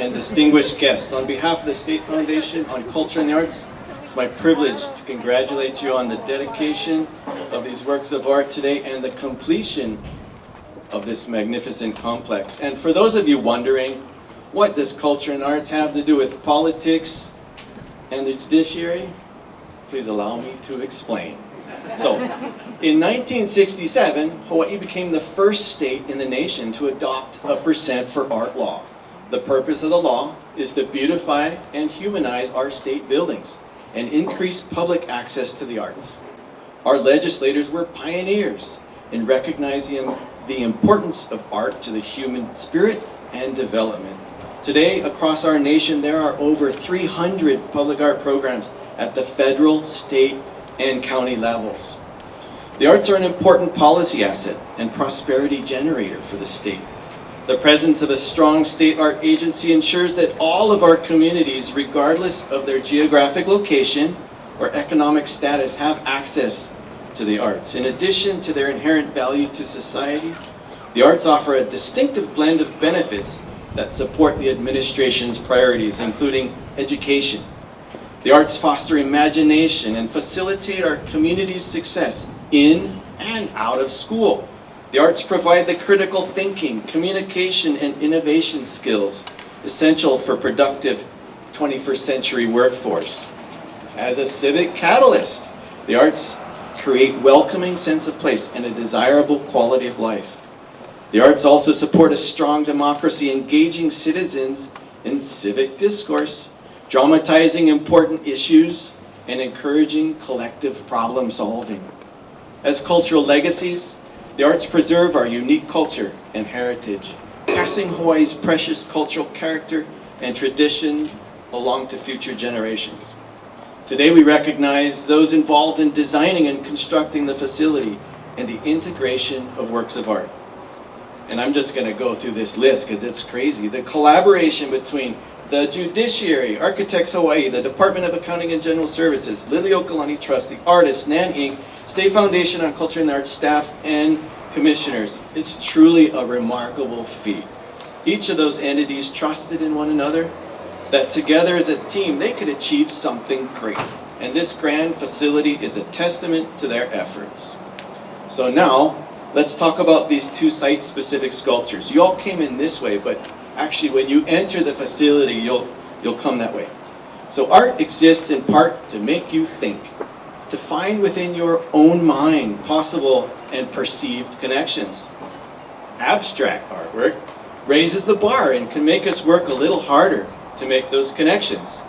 and distinguished guests. On behalf of the State Foundation on Culture and the Arts, it's my privilege to congratulate you on the dedication of these works of art today and the completion of this magnificent complex. And for those of you wondering, what does culture and arts have to do with politics and the judiciary? Please allow me to explain. So, in 1967, Hawaii became the first state in the nation to adopt a % for art law. The purpose of the law is to beautify and humanize our state buildings and increase public access to the arts. Our legislators were pioneers in recognizing the importance of art to the human spirit and development. Today, across our nation, there are over 300 public art programs at the federal, state, and county levels. The arts are an important policy asset and prosperity generator for the state. The presence of a strong state art agency ensures that all of our communities, regardless of their geographic location or economic status, have access to the arts. In addition to their inherent value to society, the arts offer a distinctive blend of benefits that support the administration's priorities, including education. The arts foster imagination and facilitate our community's success in and out of school. The arts provide the critical thinking, communication, and innovation skills essential for productive 21st century workforce. As a civic catalyst, the arts create welcoming sense of place and a desirable quality of life. The arts also support a strong democracy, engaging citizens in civic discourse, dramatizing important issues, and encouraging collective problem solving. As cultural legacies, the arts preserve our unique culture and heritage, passing Hawaii's precious cultural character and tradition along to future generations. Today we recognize those involved in designing and constructing the facility and the integration of works of art. And I'm just going to go through this list because it's crazy. The collaboration between the Judiciary, Architects Hawaii, the Department of Accounting and General Services, Liliuokalani Trust, the artists, NAN Inc., State Foundation on Culture and the Arts staff and commissioners. It's truly a remarkable feat. Each of those entities trusted in one another, that together as a team they could achieve something great. And this grand facility is a testament to their efforts. So now, let's talk about these two site-specific sculptures. You all came in this way, but actually when you enter the facility, you'll come that way. So art exists in part to make you think, to find within your own mind possible and perceived connections. Abstract artwork raises the bar and can make us work a little harder to make those connections.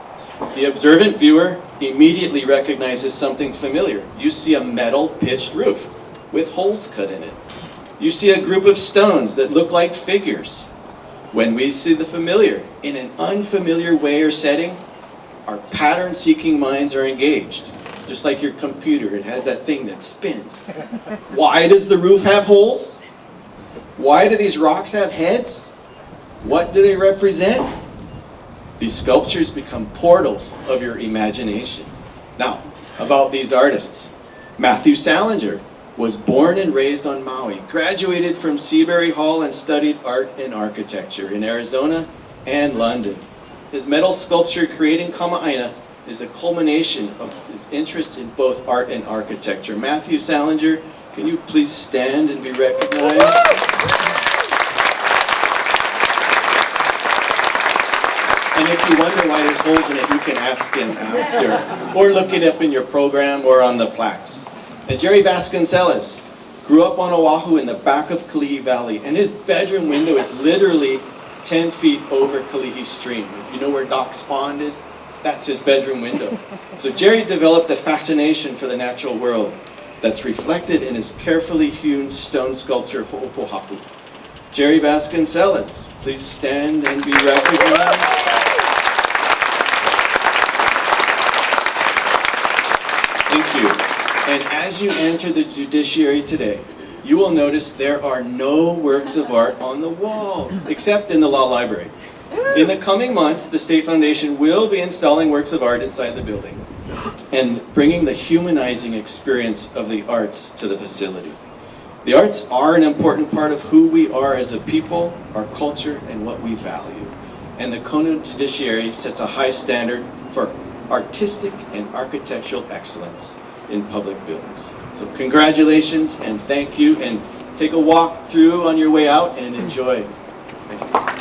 The observant viewer immediately recognizes something familiar. You see a metal pitched roof with holes cut in it. You see a group of stones that look like figures. When we see the familiar in an unfamiliar way or setting, our pattern-seeking minds are engaged. Just like your computer, it has that thing that spins. Why does the roof have holes? Why do these rocks have heads? What do they represent? These sculptures become portals of your imagination. Now, about these artists. Matthew Salinger was born and raised on Maui, graduated from Seabury Hall and studied art and architecture in Arizona and London. His metal sculpture, Creating Kama'aina, is the culmination of his interests in both art and architecture. Matthew Salinger, can you please stand and be recognized? And if you wonder why there's holes in it, you can ask him after, or look it up in your program or on the plaques. And Jerry Vasconcelos grew up on Oahu in the back of Kalihi Valley, and his bedroom window is literally 10 feet over Kalihi Stream. If you know where Doc's Pond is, that's his bedroom window. So Jerry developed a fascination for the natural world that's reflected in his carefully hewn stone sculpture, Ho'opohapu. Jerry Vasconcelos, please stand and be recognized. Thank you. And as you enter the judiciary today, you will notice there are no works of art on the walls, except in the law library. In the coming months, the State Foundation will be installing works of art inside the building and bringing the humanizing experience of the arts to the facility. The arts are an important part of who we are as a people, our culture, and what we value. and the Kona judiciary sets a high standard for artistic and architectural excellence in public buildings. So congratulations and thank you, and take a walk through on your way out and enjoy. Thank you.